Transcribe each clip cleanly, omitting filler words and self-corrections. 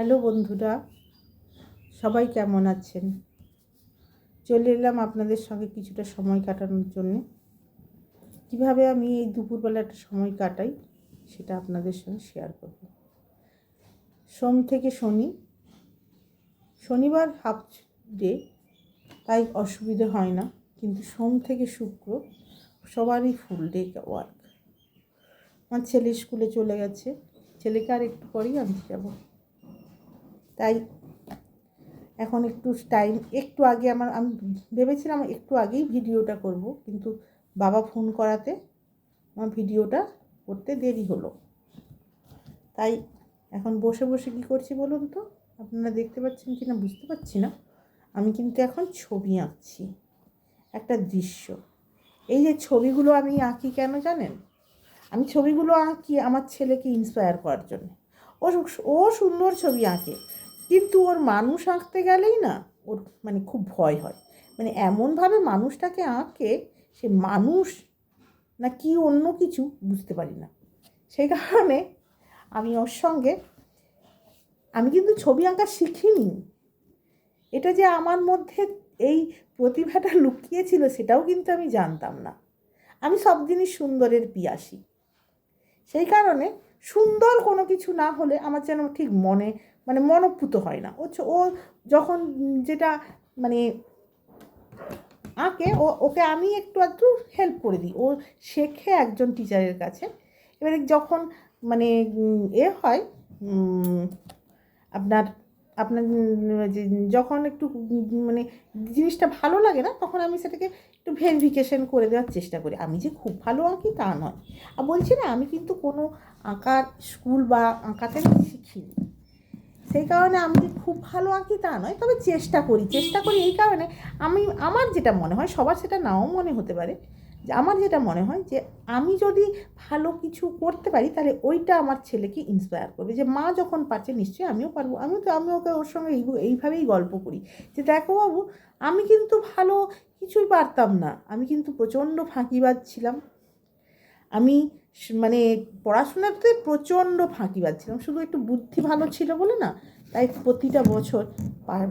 Hello বন্ধুরা, সবাই কেমন আছেন? চলে এলাম আপনাদের সঙ্গে কিছুটা সময় কাটানোর জন্য। কিভাবে আমি এই দুপুরবেলা একটা সময় কাটাই সেটা আপনাদের সঙ্গে শেয়ার করব। সোম থেকে শনিবার হাফ ডে, তাই অসুবিধে হয় না, কিন্তু সোম থেকে শুক্র সবারই ফুল ডে ওয়ার্ক। আমার ছেলে স্কুলে চলে গেছে, ছেলেকে আর একটু পরেই আনতে যাব। তাই এখন একটু আগে আমি ভেবেছিলাম একটু আগেই ভিডিওটা করব, কিন্তু বাবা ফোন করাতে আমার ভিডিওটা করতে দেরি হলো। তাই এখন বসে বসে কী করছি বলুন তো, আপনারা দেখতে পাচ্ছেন কি না বুঝতে পারছি না। আমি কিন্তু এখন ছবি আঁকছি, একটা দৃশ্য। এই যে ছবিগুলো আমি আঁকি কেন জানেন? আমি ছবিগুলো আঁকি আমার ছেলেকে ইন্সপায়ার করার জন্য। ও সুন্দর ছবি আঁকে, কিন্তু ওর মানুষ আঁকতে গেলেই না ওর খুব ভয় হয়। এমনভাবে মানুষটাকে আঁকে, সে মানুষ না কি অন্য কিছু বুঝতে পারি না। সেই কারণে আমি ওর সঙ্গে আমি কিন্তু ছবি আঁকা শিখিনি। এটা যে আমার মধ্যে এই প্রতিভাটা লুকিয়েছিল সেটাও কিন্তু আমি জানতাম না। আমি সব জিনিস সুন্দরের পিয়াসী। সেই কারণে সুন্দর কোনো কিছু না হলে আমার যেন ঠিক মনোপুত হয় না। ও যখন যেটা আঁকে, ওকে আমি একটু হেল্প করে দিই, ও শেখে একজন টিচারের কাছে। এবারে যখন হয় আপনার আপনার যে যখন একটু জিনিসটা ভালো লাগে না, তখন আমি সেটাকে একটু ভেরিফিকেশন করে দেওয়ার চেষ্টা করি। আমি যে খুব ভালো আঁকি তা নয়। আর বলছি না, আমি কিন্তু কোনো আঁকার স্কুল বা আঁকাতে আমি শিখিনি। সেই কারণে আমি যে খুব ভালো আঁকি তা নয়, তবে চেষ্টা করি এই কারণে আমার যেটা মনে হয়, সবার সেটা নাও মনে হতে পারে, যে আমার যেটা মনে হয় যে আমি যদি ভালো কিছু করতে পারি তাহলে ওইটা আমার ছেলেকে ইন্সপায়ার করবে, যে মা যখন পারছে নিশ্চয়ই আমিও পারবো। আমি ওকে ওর সঙ্গে এইভাবেই গল্প করি যে দেখো বাবু, আমি কিন্তু ভালো কিছুই পারতাম না, আমি কিন্তু প্রচণ্ড ফাঁকিবাজ ছিলাম। আমি পড়াশোনাতে প্রচণ্ড ফাঁকিবাজ ছিলাম, শুধু একটু বুদ্ধি ভালো ছিল বলে না, তাই প্রতিটা বছর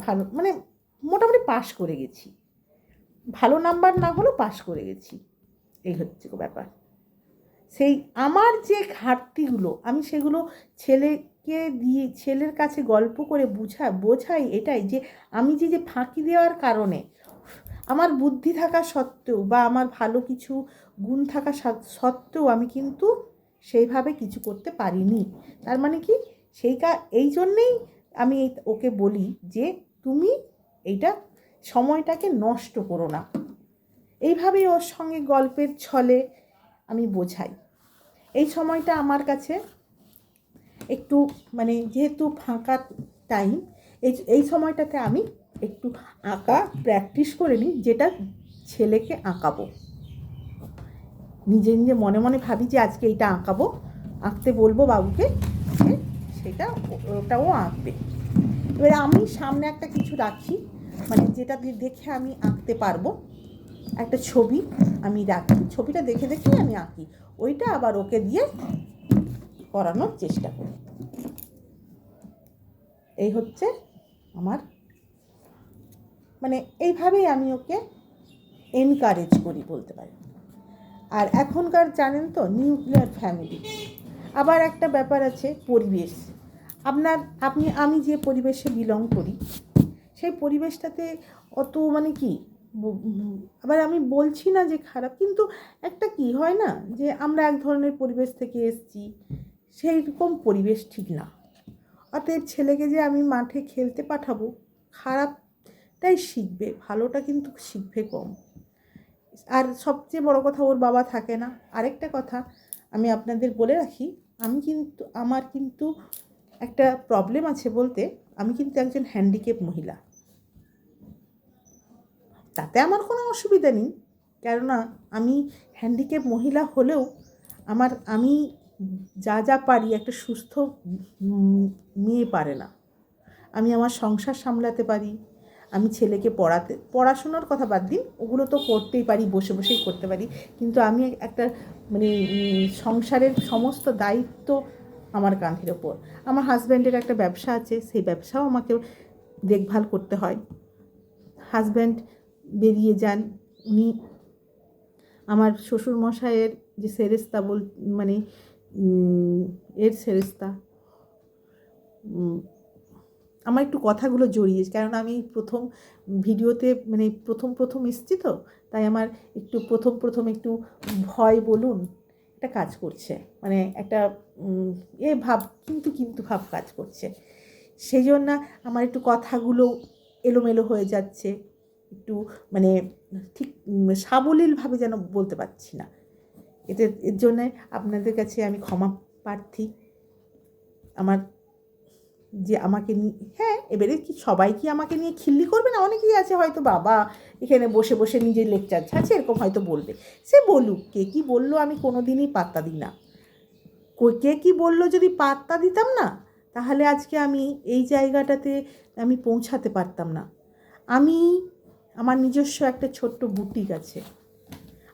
ভালো মোটামুটি পাশ করে গেছি। ভালো নাম্বার না হলেও পাশ করে গেছি, এই হচ্ছে ব্যাপার। সেই আমার যে ঘাটতিগুলো আমি সেগুলো ছেলের কাছে গল্প করে বোঝাই এটাই, যে আমি যে ফাঁকি দেওয়ার কারণে আমার বুদ্ধি থাকা সত্ত্বেও বা আমার ভালো কিছু গুণ থাকা সত্ত্বেও আমি কিন্তু সেইভাবে কিছু করতে পারিনি। তার কি এই জন্যেই আমি ওকে বলি যে তুমি এইটা সময়টাকে নষ্ট করো না। এইভাবেই ওর সঙ্গে গল্পের ছলে আমি বোঝাই। এই সময়টা আমার কাছে একটু যেহেতু ফাঁকা টাইম, এই সময়টাতে আমি একটু আঁকা প্র্যাকটিস করে নিই, যেটা ছেলেকে আঁকাবো। নিজে নিজে মনে মনে ভাবি যে আজকে এইটা আঁকতে বলবো বাবুকে, ওটাও আঁকবে। এবারে আমি সামনে একটা কিছু রাখি, যেটা দেখে আমি আঁকতে পারবো, একটা ছবি আমি রাখি, ছবিটা দেখে আমি আঁকি, ওইটা আবার ওকে দিয়ে করানোর চেষ্টা করি। এই হচ্ছে আমার এইভাবেই আমি ওকে এনকারেজ করি বলতে পারি। আর এখনকার জানেন তো নিউক্লিয়ার ফ্যামিলি, আবার একটা ব্যাপার আছে পরিবেশ। আমি যে পরিবেশে বিলং করি সেই পরিবেশটাতে অত আবার আমি বলছি না যে খারাপ, কিন্তু একটা কি হয় না, যে আমরা এক ধরনের পরিবেশ থেকে এসেছি, সেই রকম পরিবেশ ঠিক না। অতএব ছেলেকে যে আমি মাঠে খেলতে পাঠাবো, খারাপটাই শিখবে, ভালোটা কিন্তু শিখবে কম। আর সবচেয়ে বড় কথা, ওর বাবা থাকে না। আরেকটা কথা আমি আপনাদের বলে রাখি, আমার কিন্তু একটা প্রবলেম আছে বলতে, আমি কিন্তু একজন হ্যান্ডিক্যাপ মহিলা। তাতে আমার কোনো অসুবিধা নেই, কেননা আমি হ্যান্ডিক্যাপ মহিলা হলেও আমি যা পারি একটা সুস্থ মেয়ে পারে না। আমি আমার সংসার সামলাতে পারি, আমি ছেলেকে পড়াশোনার কথা বাদ দিন, ওগুলো তো করতেই পারি, বসে বসেই করতে পারি, কিন্তু আমি একটা সংসারের সমস্ত দায়িত্ব আমার কাঁধের ওপর। আমার হাজব্যান্ডের একটা ব্যবসা আছে, সেই ব্যবসাও আমাকে দেখভাল করতে হয়। হাজব্যান্ড বেরিয়ে যান, উনি আমার শ্বশুরমশাইয়ের যে সেরেস্তা মানে এর সেরেস্তা, আমার একটু কথাগুলো জড়িয়েছে, কারণ আমি প্রথম ভিডিওতে মানে প্রথম এসেছি তো, তাই আমার একটু প্রথম একটু ভয় বলুন একটা কাজ করছে, মানে একটা ভাব কিন্তু ভাব কাজ করছে। সেই জন্য আমার একটু কথাগুলো এলোমেলো হয়ে যাচ্ছে, একটু মানে ঠিক সাবলীলভাবে যেন বলতে পারছি না। এর জন্যে আপনাদের কাছে আমি ক্ষমা প্রার্থী। আমার যে আমাকে নিয়ে, হ্যাঁ এবারে কি সবাই কি আমাকে নিয়ে খিল্লি করবে না? অনেকেই আছে হয়তো বাবা এখানে বসে বসে নিজের লেকচার ছাড়ছে, এরকম হয়তো বলবে। সে বলুক, কে কী বললো আমি কোনো দিনই পাত্তা দিই না। কে কী বললো যদি পাত্তা দিতাম না, তাহলে আজকে আমি এই জায়গাটাতে আমি পৌঁছাতে পারতাম না। আমি আমার নিজস্ব একটা ছোট্ট বুটিক আছে,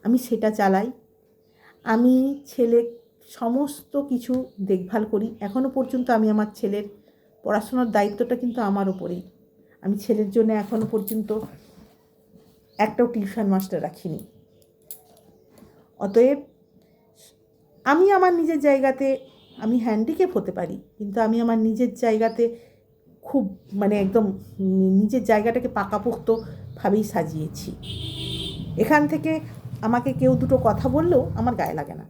আমি সেটা চালাই। আমি ছেলের সমস্ত কিছু দেখভাল করি। এখনও পর্যন্ত আমি আমার ছেলের পড়াশোনার দায়িত্বটা কিন্তু আমার ওপরেই। আমি ছেলের জন্য এখনও পর্যন্ত একটাও টিউশন মাস্টার রাখিনি। অতএব আমি আমার নিজের জায়গাতে আমি হ্যান্ডিক্যাপ হতে পারি, কিন্তু আমি আমার নিজের জায়গাতে খুব মানে একদম নিজের জায়গাটাকে পাকাপোক্তভাবেই সাজিয়েছি। এখান থেকে আমাকে কেউ দুটো কথা বললেও আমার গায়ে লাগে না।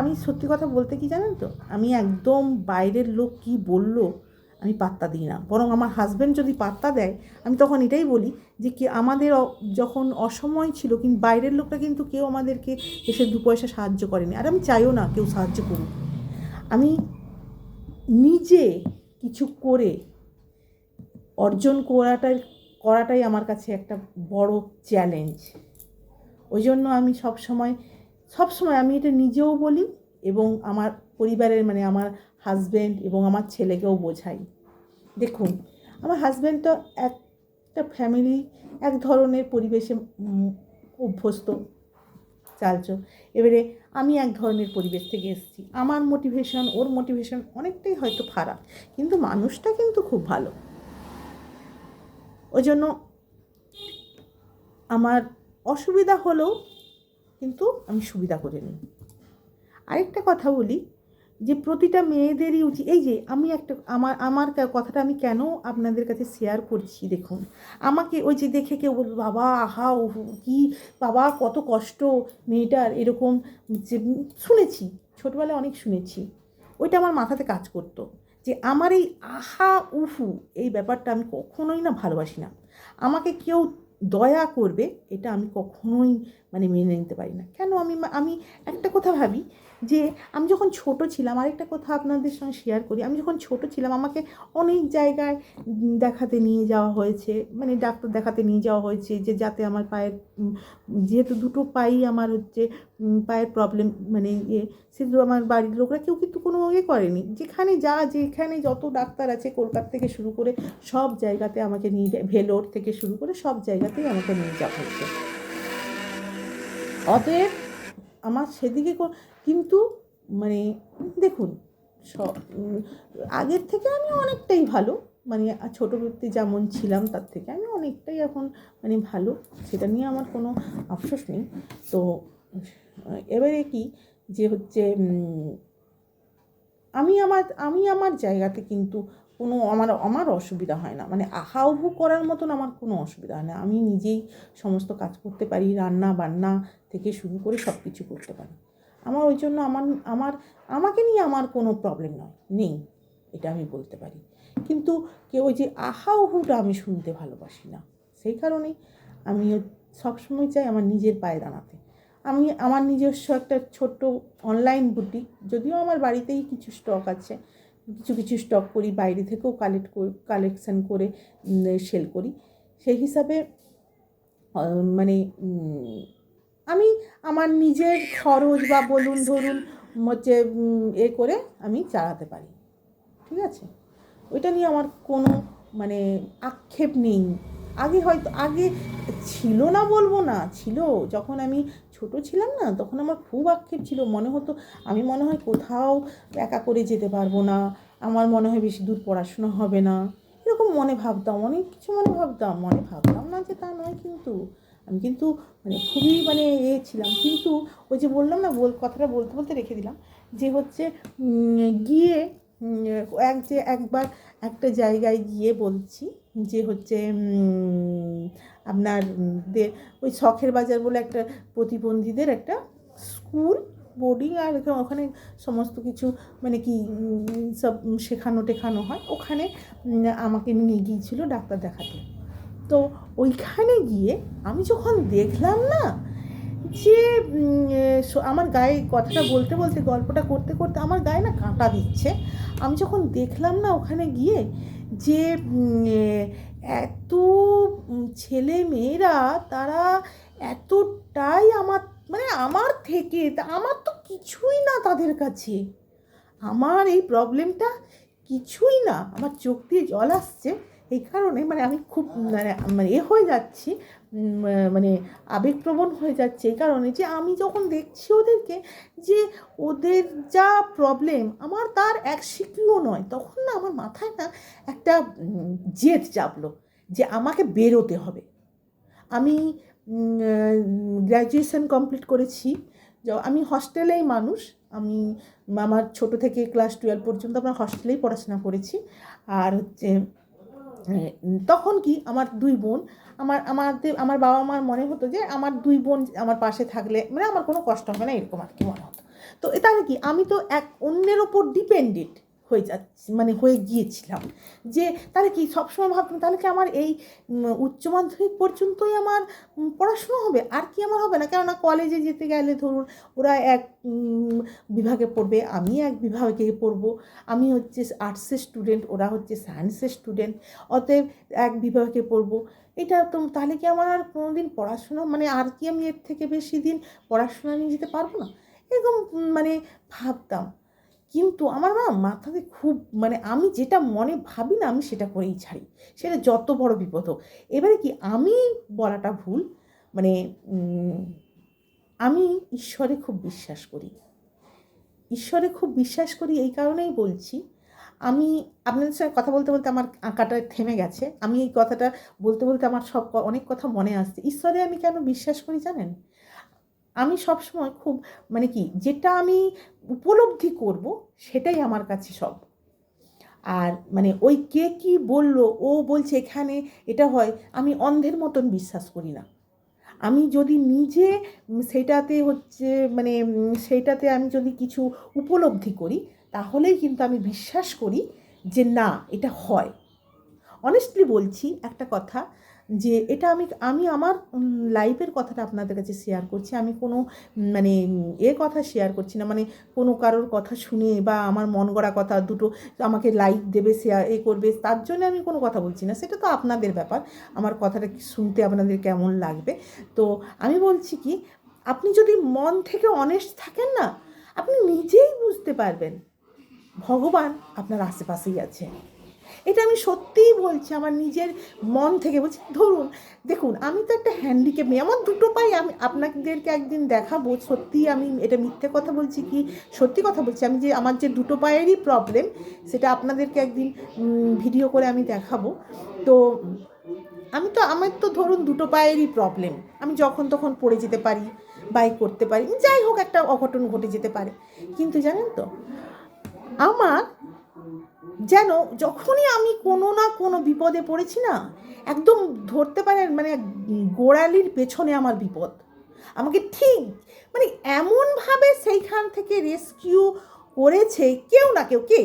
আমি সত্যি কথা বলতে কি জানেন তো, আমি একদম বাইরের লোক কি বললো আমি পাত্তা দিই না। বরং আমার হাজব্যান্ড যদি পাত্তা দেয়, আমি তখন এটাই বলি যে কি আমাদের যখন অসময় ছিল, কিন্তু বাইরের লোকটা কিন্তু কেউ আমাদেরকে এসে 2 পয়সা সাহায্য করেনি, আর আমি চাইও না কেউ সাহায্য করুক। আমি নিজে কিছু করে অর্জন করাটাই আমার কাছে একটা বড় চ্যালেঞ্জ। ওই জন্য আমি সবসময় আমি এটা নিজেও বলি এবং আমার পরিবারের মানে আমার হাজব্যান্ড এবং আমার ছেলেকেও বোঝাই। দেখুন, আমার হাজব্যান্ড তো একটা ফ্যামিলি, এক ধরনের পরিবেশে অভ্যস্ত চালচো। এবারে আমি এক ধরনের পরিবেশ থেকে এসেছি, আমার মোটিভেশন ওর মোটিভেশন অনেকটাই হয়তো ফারাক, কিন্তু মানুষটা কিন্তু খুব ভালো। ওই জন্য আমার অসুবিধা হলেও কিন্তু আমি সুবিধা করে নিই। আরেকটা কথা বলি যে প্রতিটা মেয়েদেরই উচিত, এই যে আমি একটা আমার কথাটা আমি কেন আপনাদের কাছে শেয়ার করছি, দেখুন আমাকে ওই যে দেখে কেউ বলবে বাবা আহা কি বাবা কত কষ্ট মেয়েটার, এরকম যে শুনেছি ছোটবেলায় অনেক শুনেছি, ওইটা আমার মাথাতে কাজ করতো যে আমার এই আহা উফু এই ব্যাপারটা আমি কখনোই না ভালোবাসি না। আমাকে কেউ দয়া করবে এটা আমি কখনোই মানে মেনে নিতে পারি না। কেন আমি একটা কথা ভাবি যে আমি যখন ছোট ছিলাম, আরেকটা কথা আপনাদের সঙ্গে শেয়ার করি, আমি যখন ছোট ছিলাম আমাকে অনেক জায়গায় দেখাতে নিয়ে যাওয়া হয়েছে, মানে ডাক্তার দেখাতে নিয়ে যাওয়া হয়েছে যে যাতে আমার পায়ের যেহেতু দুটো পাই আমার হচ্ছে পায়ের প্রবলেম, মানে সেগুলো আমার বাড়ির লোকরা কেউ কিন্তু কোনো করেনি। যেখানে যত ডাক্তার আছে কলকাতা থেকে শুরু করে সব জায়গাতে আমাকে নিয়ে যায়, ভেলোর থেকে শুরু করে সব জায়গাতেই আমাকে নিয়ে যাওয়া হচ্ছে। অতএব আমার সেদিকে কিন্তু মানে দেখুন আগের থেকে আমি অনেকটাই ভালো, মানে ছোটোবেলাতে যেমন ছিলাম তার থেকে আমি অনেকটাই এখন মানে ভালো, সেটা নিয়ে আমার কোনো আফসোস নেই। তো এবারে কি যে হচ্ছে আমি আমার জায়গাতে কিন্তু কোনো আমার অসুবিধা হয় না, মানে আহাউহু করার মতন আমার কোনো অসুবিধা হয় না। আমি নিজেই সমস্ত কাজ করতে পারি, রান্না বান্না থেকে শুরু করে সব কিছু করতে পারি। আমার ওই জন্য আমাকে নিয়ে আমার কোনো প্রবলেম নেই, এটা আমি বলতে পারি। কিন্তু কেউ ওই যে আহাউহুটা আমি শুনতে ভালোবাসি না, সেই কারণেই আমি সবসময় চাই আমার নিজের পায়ে দাঁড়াতে। আমি আমার নিজস্ব একটা ছোট্ট অনলাইন বুটিক, যদিও আমার বাড়িতেই কিছু স্টক আছে, কিছু স্টক করি, বাইরে থেকেও কালেকশান করে সেল করি। সেই হিসাবে মানে আমি আমার নিজের খরচ বা বলুন ধরুন হচ্ছে করে আমি চালাতে পারি, ঠিক আছে? ওইটা নিয়ে আমার কোনো মানে আক্ষেপ নেই। আগে হয়তো আগে ছিল না বলবো না, ছিল। যখন আমি ছোট ছিলাম না, তখন আমার খুব আক্ষেপ ছিল, মনে হতো আমি মনে হয় কোথাও একা করে যেতে পারবো না, আমার মনে হয় বেশি দূর পড়াশোনা হবে না, এরকম মনে ভাবতাম, অনেক কিছু মনে ভাবতাম না যে তা নয়, কিন্তু আমি কিন্তু মানে খুবই মানে ছিলাম। কিন্তু ওই যে বললাম না, কথাটা বলতে বলতে রেখে দিলাম, যে হচ্ছে গিয়ে একবার একটা জায়গায় গিয়ে বলছি যে হচ্ছে আপনাদের ওই শখের বাজার বলে একটা প্রতিবন্ধীদের একটা স্কুল, বোর্ডিং, আর ওখানে সমস্ত কিছু মানে কি সব টেখানো হয়, ওখানে আমাকে নিয়ে গিয়েছিল ডাক্তার দেখাতে। তো ওইখানে গিয়ে আমি যখন দেখলাম না যে আমার গায়ে, কথাটা বলতে বলতে গল্পটা করতে করতে আমার গায়ে না কাঁটা দিচ্ছে, আমি যখন দেখলাম না ওখানে গিয়ে যে এত ছেলে মেয়েরা তারা এতটাই আমার মানে আমার থেকে, আমার তো কিছুই না তাদের কাছে, আমার এই প্রবলেমটা কিছুই না, আমার চোখ দিয়ে জল আসছে এই কারণে, মানে আমি খুব মানে হয়ে যাচ্ছি, মানে আবেগপ্রবণ হয়ে যাচ্ছে এই কারণে যে আমি যখন দেখছি ওদেরকে, যে ওদের যা প্রবলেম আমার তার এক সিকিও নয়, তখন না আমার মাথায় না একটা জেদ চাপলো যে আমাকে বেরোতে হবে। আমি গ্র্যাজুয়েশন কমপ্লিট করেছি, আমি হস্টেলেই মানুষ, আমি আমার ছোটো থেকে ক্লাস 12 পর্যন্ত আমরা হস্টেলেই পড়াশোনা করেছি। আর হচ্ছে তখন কি আমার 2 বোন, আমার বাবা মার মনে হতো যে আমার 2 বোন আমার পাশে থাকলে মানে আমার কোনো কষ্ট হবে না, এরকম আর কি মনে হতো। তো তাহলে কি আমি তো এক অন্যের ওপর ডিপেন্ডেন্ট হয়ে যাচ্ছি, মানে হয়ে গিয়েছিলাম, যে তাহলে কি সবসময় ভাবতাম তাহলে কি আমার এই উচ্চ মাধ্যমিক পর্যন্তই আমার পড়াশুনো হবে, আর কি আমার হবে না? কেননা কলেজে যেতে গেলে ধরুন ওরা এক বিভাগে পড়বে, আমি এক বিভাগে পড়বো, আমি হচ্ছে আর্টসের স্টুডেন্ট, ওরা হচ্ছে সায়েন্সের স্টুডেন্ট, অতএব এক বিভাগে পড়বো। এটা তো তাহলে কি আমার আর কোনো দিন পড়াশোনা মানে আর কি আমি এর থেকে বেশি দিন পড়াশোনা নিয়ে যেতে পারবো না, এরকম মানে ভাবতাম। কিন্তু আমার মাথাতে খুব মানে আমি যেটা মনে ভাবি না আমি সেটা করেই ছাড়ি, সেটা যত বড় বিপদ হোক। এবারে কি আমি বলাটা ভুল, মানে আমি ঈশ্বরে খুব বিশ্বাস করি, এই কারণেই বলছি। আমি আপনাদের সঙ্গে কথা বলতে বলতে আমার আঁকাটা থেমে গেছে, আমি এই কথাটা বলতে বলতে আমার অনেক কথা মনে আসছে। ঈশ্বরে আমি কেন বিশ্বাস করি জানেন? আমি সবসময় খুব মানে কি যেটা আমি উপলব্ধি করব সেটাই আমার কাছে সব। আর মানে ওই কে কি বলল, ও বলছে এখানে এটা হয়, আমি অন্ধের মতন বিশ্বাস করি না। আমি যদি নিজে সেটাতে হচ্ছে মানে সেইটাতে আমি যদি কিছু উপলব্ধি করি, তাহলেই কিন্তু আমি বিশ্বাস করি যে না এটা হয়। অনেস্টলি বলছি একটা কথা, যে এটা আমি আমার লাইফের কথাটা আপনাদের কাছে শেয়ার করছি, আমি কোনো মানে কথা শেয়ার করছি না, মানে কোনো কারোর কথা শুনে বা আমার মন গড়া কথা দুটো আমাকে লাইক দেবে, শেয়ার করবে, তার জন্য আমি কোনো কথা বলছি না, সেটা তো আপনাদের ব্যাপার, আমার কথাটা শুনতে আপনাদের কেমন লাগবে। তো আমি বলছি কি, আপনি যদি মন থেকে অনেস্ট থাকেন না, আপনি নিজেই বুঝতে পারবেন ভগবান আপনার আশেপাশেই আছে। এটা আমি সত্যিই বলছি, আমার নিজের মন থেকে বলছি। ধরুন দেখুন, আমি তো একটা হ্যান্ডিক্যাপ মেয়ে, আমার 2টো পাই, আমি আপনাদেরকে একদিন দেখাবো, সত্যি আমি এটা মিথ্যে কথা বলছি কি সত্যি কথা বলছি, আমি যে আমার যে 2টো পায়েরই প্রবলেম, সেটা আপনাদেরকে একদিন ভিডিও করে আমি দেখাবো। তো আমার তো ধরুন 2টো পায়েরই প্রবলেম, আমি যখন তখন পড়ে যেতে পারি, বাইক করতে পারি, যাই হোক একটা অঘটন ঘটে যেতে পারে। কিন্তু জানেন তো, আমার যেন যখনই আমি কোনো না কোনো বিপদে পড়েছি না, একদম ধরতে পারেন মানে গোড়ালির পেছনে আমার বিপদ, আমাকে ঠিক মানে এমনভাবে সেইখান থেকে রেস্কিউ করেছে কেউ না কেউ, কে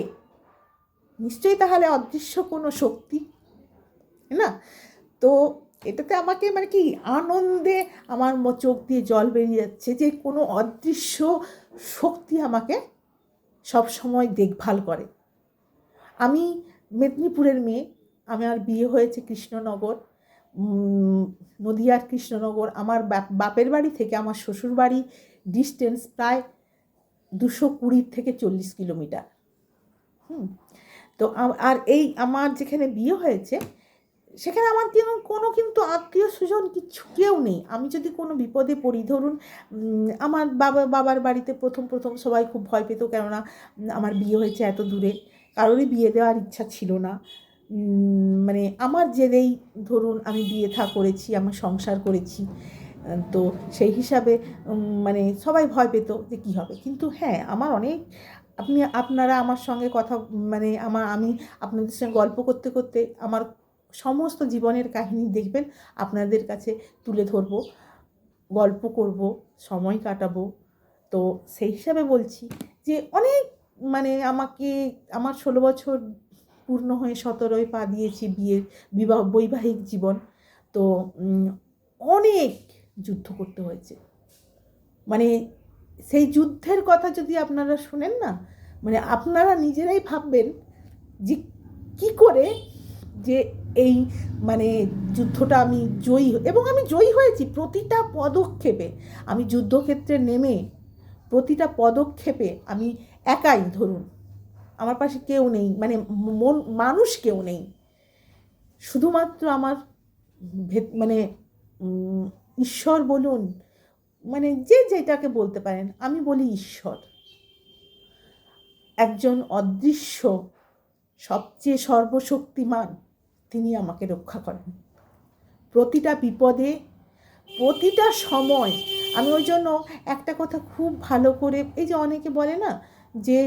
নিশ্চয়ই তাহলে অদৃশ্য কোনো শক্তি না? তো এটাতে আমাকে মানে কি আনন্দে আমার চোখ দিয়ে জল বেরিয়ে যাচ্ছে, যে কোনো অদৃশ্য শক্তি আমাকে সব সময় দেখভাল করে। আমি মেদিনীপুরের মেয়ে, আমার বিয়ে হয়েছে কৃষ্ণনগর, নদিয়ার কৃষ্ণনগর। আমার বাপের বাড়ি থেকে আমার শ্বশুর বাড়ি ডিস্টেন্স প্রায় 220 থেকে 40 কিলোমিটার। তো আর এই আমার যেখানে বিয়ে হয়েছে সেখানে আমার কোনো কিন্তু আত্মীয় স্বজন কিচ্ছু কেউ নেই। আমি যদি কোনো বিপদে পড়ি, ধরুন আমার বাবার বাড়িতে প্রথম সবাই খুব ভয় পেত, কেননা আমার বিয়ে হয়েছে এত দূরে, কারোরই বিয়ে দেওয়ার ইচ্ছা ছিল না। মানে আমার জেদেই ধরুন আমি বিয়ে করেছি, আমার সংসার করেছি, তো সেই হিসাবে মানে সবাই ভয় পেত যে কী হবে। কিন্তু হ্যাঁ, আমার অনেক আপনারা আমার সঙ্গে কথা মানে আমি আপনাদের সঙ্গে গল্প করতে করতে আমার সমস্ত জীবনের কাহিনী দেখবেন আপনাদের কাছে তুলে ধরবো, গল্প করব, সময় কাটাবো। তো সেই হিসাবে বলছি যে অনেক মানে আমার 16 বছর পূর্ণ হয়ে 17য় পা দিয়েছি বৈবাহিক জীবন। তো অনেক যুদ্ধ করতে হয়েছে। মানে সেই যুদ্ধের কথা যদি আপনারা শোনেন না, মানে আপনারা নিজেরাই ভাববেন যে কী করে যে এই মানে যুদ্ধটা আমি জয়ী হয়েছি প্রতিটা পদক্ষেপে। আমি যুদ্ধক্ষেত্রে নেমে প্রতিটা পদক্ষেপে আমি একাই, ধরুন আমার পাশে কেউ নেই, মানে মানুষ কেউ নেই, শুধুমাত্র আমার মানে ঈশ্বর বলুন, মানে যেটাকে বলতে পারেন, আমি বলি ঈশ্বর, একজন অদৃশ্য সবচেয়ে সর্বশক্তিমান, তিনি আমাকে রক্ষা করেন প্রতিটা বিপদে, প্রতিটা সময়। আমি ওই জন্য একটা কথা খুব ভালো করে, এই যে অনেকে বলে না যে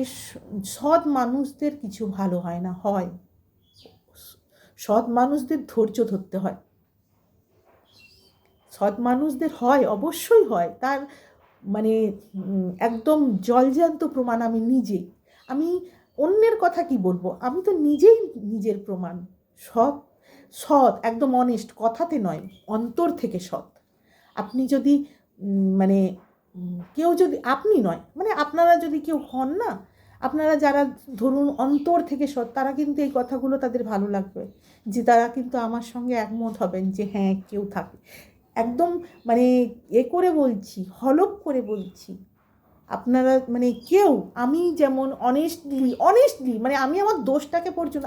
সৎ মানুষদের কিছু ভালো হয় না, হয় সৎ মানুষদের ধৈর্য ধরতে হয়, সৎ মানুষদের হয়, অবশ্যই হয়, তার মানে একদম জলজ্যান্ত প্রমাণ আমি নিজেই। আমি অন্যের কথা কি বলবো, আমি তো নিজেই নিজের প্রমাণ। সৎ সৎ একদম অনেস্ট, কথাতে নয়, অন্তর থেকে সৎ। আপনি যদি মানে কেউ যদি, আপনি নয় মানে আপনারা যদি কেউ হন না, আপনারা যারা ধরুন অন্তর থেকে সৎ, তারা কিন্তু এই কথাগুলো তাদের ভালো লাগবে, যে তারা কিন্তু আমার সঙ্গে একমত হবেন যে হ্যাঁ কেউ থাকে। একদম মানে করে বলছি, হলপ করে বলছি, আপনারা মানে কেউ, আমি যেমন অনেস্টলি মানে আমি আমার দোষটাকে পর্যন্ত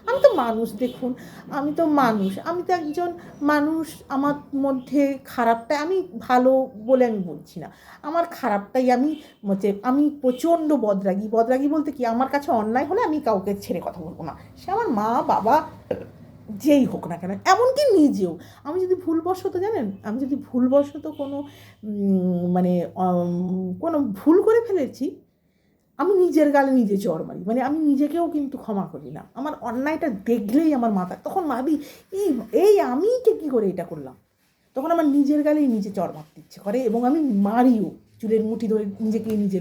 আমি তো মানুষ, দেখুন আমি তো মানুষ, আমি তো একজন মানুষ, আমার মধ্যে খারাপটা আমি ভালো বলে আমি বলছি না, আমার খারাপটাই আমি প্রচণ্ড বদরাগী বলতে কি, আমার কাছে অন্যায় হলে আমি কাউকে ছেড়ে কথা বলবো না, সে আমার মা বাবা যেই হোক না কেন, এমনকি নিজেও। আমি যদি ভুলবশত কোনো মানে কোনো ভুল করে ফেলেছি, আমি নিজের গালে নিজে চড় মারি, মানে আমি নিজেকেও কিন্তু ক্ষমা করি না। আমার অন্যায়টা দেখলেই আমার মাথা, তখন ভাবি এই আমি কী করে এটা করলাম, তখন আমার নিজের গালেই নিজে চড় মারতে ইচ্ছে করে, এবং আমি মারিও, চুলের মুঠি ধরে নিজেকেই নিজে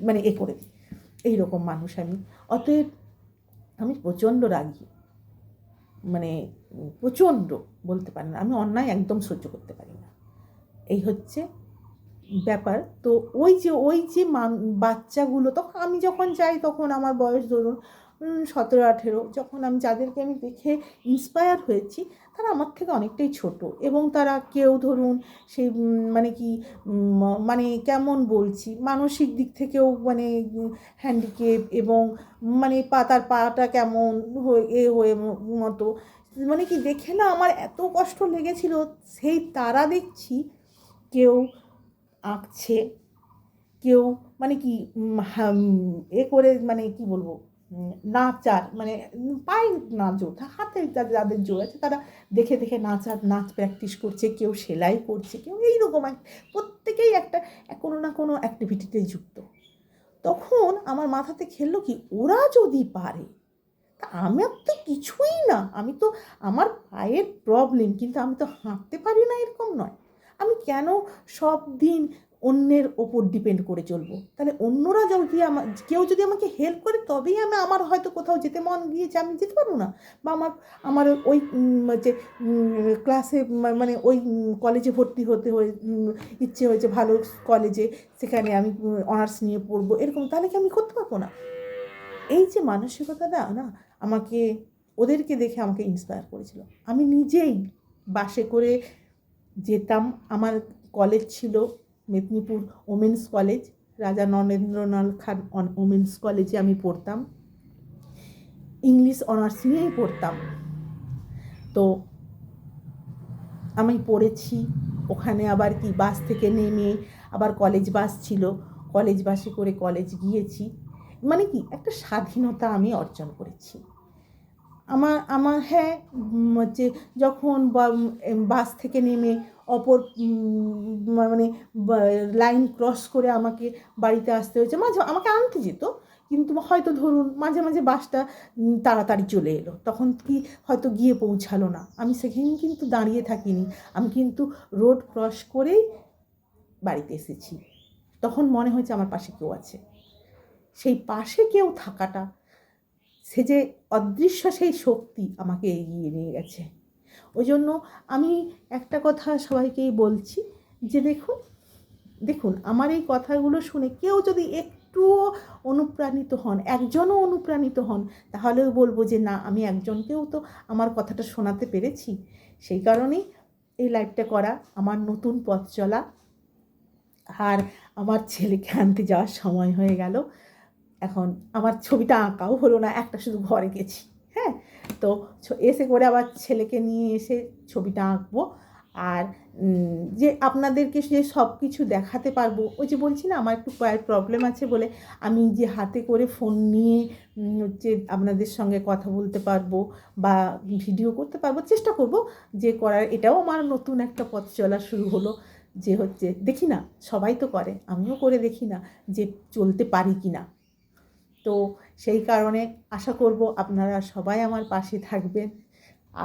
মানে করে দিই। এইরকম মানুষ আমি। অতএব আমি প্রচণ্ড রাগী, মানে প্রচণ্ড বলতে পারি না, আমি অন্যায় একদম সহ্য করতে পারি না, এই হচ্ছে ব্যাপার। তো ওই যে বাচ্চাগুলো, তখন আমি যখন যাই, তখন আমার বয়স ধরুন 17-18, যখন যাদেরকে আমি দেখে ইন্সপায়ার হয়েছি, তারা আমার থেকে অনেকটাই ছোট, এবং তারা কেউ ধরুন সেই মানে কি মানে কেমন বলছি, মানসিক দিক থেকেও মানে হ্যান্ডিক্যাপ, এবং মানে তার পাটা কেমন হয়ে মতো, মানে কি দেখে না আমার এত কষ্ট লেগেছিল। সেই তারা দেখছি কেউ আঁকছে, কেউ মানে কি করে, মানে কি বলবো, নাচার মানে পায়ে না জোর, হাতে যাদের জোর আছে তারা দেখে দেখে নাচ প্র্যাকটিস করছে, কেউ সেলাই করছে, কেউ এইরকম প্রত্যেকেই একটা কোনো না কোনো অ্যাক্টিভিটিতে যুক্ত। তখন আমার মাথাতে খেললো কি, ওরা যদি পারে, তা আমার তো কিছুই না, আমি তো, আমার পায়ের প্রবলেম, কিন্তু আমি তো হাঁটতে পারি না, এরকম নয়। আমি কেন সব দিন অন্যের ওপর ডিপেন্ড করে চলবো? তাহলে অন্যরা যদি কেউ যদি আমাকে হেল্প করে, তবেই আমার হয়তো কোথাও যেতে মন গিয়েছে, আমি যেতে পারবো না, বা আমার ওই যে ক্লাসে মানে ওই কলেজে ভর্তি হতে ইচ্ছে হয়েছে, ভালো কলেজে, সেখানে আমি অনার্স নিয়ে পড়বো, এরকম, তাহলে কি আমি করতে পারবো না? এই যে মানসিকতাটা না, ওদেরকে দেখে আমাকে ইন্সপায়ার করেছিল। আমি নিজেই বাসে করে যেতাম, আমার কলেজ ছিল মেদিনীপুর ওমেন্স কলেজ, রাজা নরেন্দ্রনাথ খান ওমেন্স কলেজে আমি পড়তাম, ইংলিশ অনার্স নিয়েই পড়তাম। তো আমি পড়েছি ওখানে, আবার কি বাস থেকে নেমে আবার কলেজ বাস ছিল, কলেজ বাসে করে কলেজ গিয়েছি, মানে কি একটা স্বাধীনতা আমি অর্জন করেছি। আমার আমার হ্যাঁ, হচ্ছে যখন বাস থেকে নেমে অপর মানে লাইন ক্রস করে আমাকে বাড়িতে আসতে হয়েছে, মাঝে আমাকে আনতে যেত, কিন্তু হয়তো ধরুন মাঝে মাঝে বাসটা তাড়াতাড়ি চলে এলো, তখন কি হয়তো গিয়ে পৌঁছালো না, আমি সেখানে কিন্তু দাঁড়িয়ে থাকিনি, আমি কিন্তু রোড ক্রস করেই বাড়িতে এসেছি। তখন মনে হয়েছে আমার পাশে কেউ আছে। সেই পাশে কেউ থাকাটা, সে যে অদৃশ্য সেই শক্তি আমাকে এগিয়ে নিয়ে গেছে। ওই জন্য আমি একটা কথা সবাইকেই বলছি যে দেখুন দেখুন আমার এই কথাগুলো শুনে কেউ যদি একটুও অনুপ্রাণিত হন, একজনও অনুপ্রাণিত হন, তাহলেও বলবো যে না, আমি একজনকেও তো আমার কথাটা শোনাতে পেরেছি। সেই কারণেই এই লাইভটা করা, আমার নতুন পথ চলা। আর আমার ছেলেকে আনতে যাওয়ার সময় হয়ে গেল, এখন আমার ছবিটা আঁকাও হলো না, একটা শুধু ঘরে গেছি। হ্যাঁ, তো এসে করে আবার ছেলেকে নিয়ে এসে ছবিটা আঁকবো। আর যে আপনাদেরকে যে সব কিছু দেখাতে পারবো, ওই যে বলছি না আমার একটু পায়ের প্রবলেম আছে বলে আমি যে হাতে করে ফোন নিয়ে হচ্ছে আপনাদের সঙ্গে কথা বলতে পারবো বা ভিডিও করতে পারবো, চেষ্টা করব যে করার। এটাও আমার নতুন একটা পথ চলা শুরু হলো, যে হচ্ছে দেখি না, সবাই তো করে, আমিও করে দেখি না যে চলতে পারি কি না। তো সেই কারণে আশা করব আপনারা সবাই আমার পাশে থাকবেন।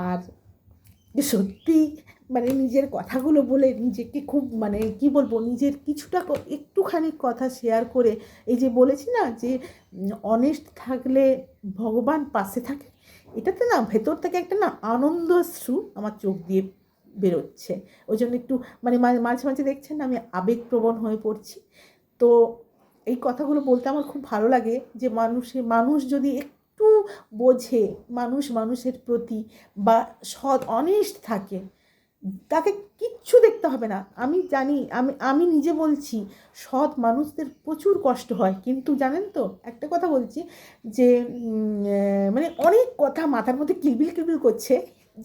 আর সত্যি মানে নিজের কথাগুলো বলে নিজেকে খুব মানে কি বলবো, নিজের কিছুটা একটুখানি কথা শেয়ার করে, এই যে বলেছি না যে অনেস্ট থাকলে ভগবান পাশে থাকে, এটাতে না ভেতর থেকে একটা না আনন্দশ্রু আমার চোখ দিয়ে বেরোচ্ছে। ওই জন্য একটু মানে মাঝে মাঝে দেখছেন আমি আবেগপ্রবণ হয়ে পড়ছি। তো এই কথাগুলো বলতে আমার খুব ভালো লাগে যে মানুষ যদি একটু বোঝে, মানুষের প্রতি বা সৎ অনেস্ট থাকে, তাকে কিচ্ছু দেখতে হবে না। আমি জানি, আমি নিজে বলছি, সৎ মানুষদের প্রচুর কষ্ট হয়, কিন্তু জানেন তো একটা কথা বলছি যে মানে অনেক কথা মাথার মধ্যে কিলবিল করছে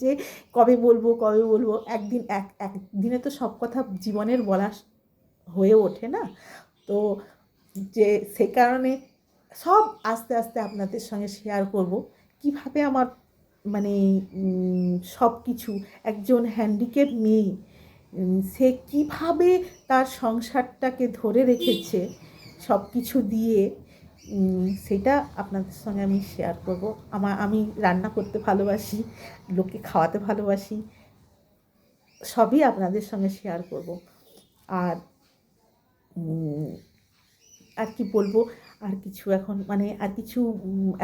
যে কবে বলবো একদিনে তো সব কথা জীবনের বলা হয়ে ওঠে না। তো যে সে কারণে সব আস্তে আস্তে আপনাদের সঙ্গে শেয়ার করব কিভাবে আমার মানে সব কিছু, একজন হ্যান্ডিক্যাপ মেয়ে সে কিভাবে তার সংসারটাকে ধরে রেখেছে সব কিছু দিয়ে, সেটা আপনাদের সঙ্গে আমি শেয়ার করব। আমি রান্না করতে ভালোবাসি, লোককে খাওয়াতে ভালোবাসি, সবই আপনাদের সঙ্গে শেয়ার করব। আর আর কি বলবো, আর কিছু এখন মানে আর কিছু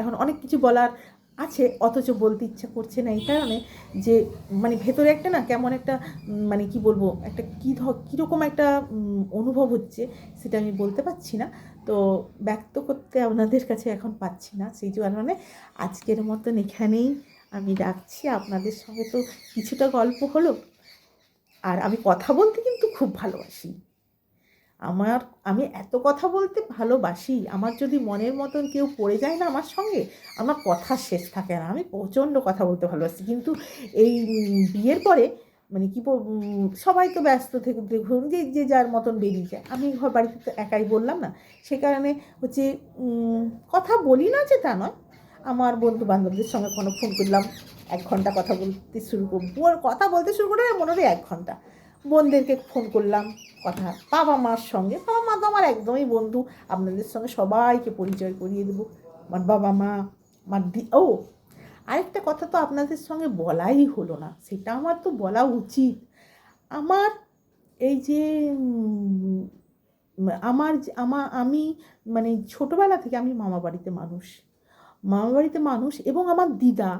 এখন অনেক কিছু বলার আছে, অথচ বলতে ইচ্ছা করছে না, এই কারণে যে মানে ভেতরে একটা না কেমন একটা মানে কি বলবো, একটা কীরকম একটা অনুভব হচ্ছে, সেটা আমি বলতে পারছি না। তো ব্যক্ত করতে আপনাদের কাছে এখন পাচ্ছি না, সেই কারণে আজকের মতন এখানেই আমি রাখছি। আপনাদের সঙ্গে তো কিছুটা গল্প হলো, আর আমি কথা বলতে কিন্তু খুব ভালোবাসি। আমি এত কথা বলতে ভালোবাসি, আমার যদি মনের মতন কেউ পড়ে যায় না আমার সঙ্গে, আমার কথা শেষ থাকে না, আমি প্রচণ্ড কথা বলতে ভালোবাসি। কিন্তু এই বিয়ের পরে মানে সবাই তো ব্যস্ত থেকে দেখুন যে যে যার মতন বেরিয়ে যায়, আমি বাড়িতে তো একাই বললাম না, সে কারণে হচ্ছে কথা বলি না যে তা নয়, আমার বন্ধু বান্ধবদের সঙ্গে কোনো ফোন করলাম 1 ঘন্টা কথা বলতে শুরু কথা বলতে শুরু করে মনে হয় 1 ঘন্টা, বোনদেরকে ফোন করলাম, কথা বাবা মার সঙ্গে, বাবা মা তো আমার একদমই বন্ধু, আপনাদের সঙ্গে সবাইকে পরিচয় করিয়ে দেবো, আমার বাবা মা, আমার ও আরেকটা কথা তো আপনাদের সঙ্গে বলাই হলো না, সেটা আমার তো বলা উচিত। আমার এই যে আমি মানে ছোটোবেলা থেকে আমি মামা বাড়িতে মানুষ এবং আমার দিদা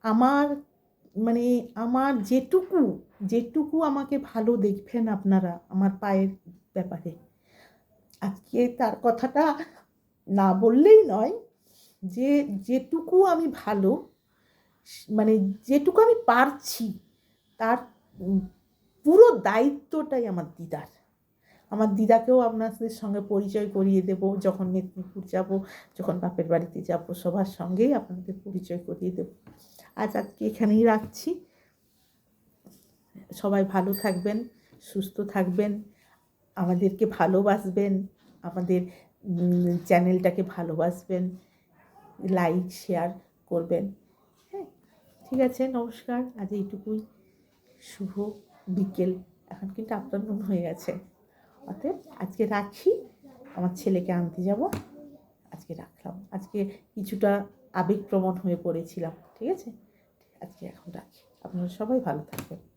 আমার মানে আমার যেটুকু আমাকে ভালো দেখবেন আপনারা আমার পায়ের ব্যাপারে, আজকে তার কথাটা না বললেই নয়, যে যেটুকু আমি ভালো মানে যেটুকু আমি পারছি, তার পুরো দায়িত্বটাই আমার দিদাকেও আপনাদের সঙ্গে পরিচয় করিয়ে দেব, যখন মেদিনীপুর যাব, যখন বাপের বাড়িতে যাব, সবার সঙ্গেই আপনাদের পরিচয় করিয়ে দেব। আজকে এখানেই রাখছি। সবাই ভালো থাকবেন, সুস্থ থাকবেন, আমাদেরকে ভালোবাসবেন, আমাদের চ্যানেলটাকে ভালোবাসবেন, লাইক শেয়ার করবেন। হ্যাঁ, ঠিক আছে, নমস্কার। আজ এইটুকুই। শুভ বিকেল, এখন কিন্তু আফটারনুন হয়ে গেছে। অতএব আজকে রাখি, আমার ছেলেকে আনতে যাব, আজকে রাখলাম। আজকে কিছুটা আবেগপ্রবণ হয়ে পড়েছিলাম, ঠিক আছে। আজকে এখন রাখি। আপনারা সবাই ভালো থাকবেন।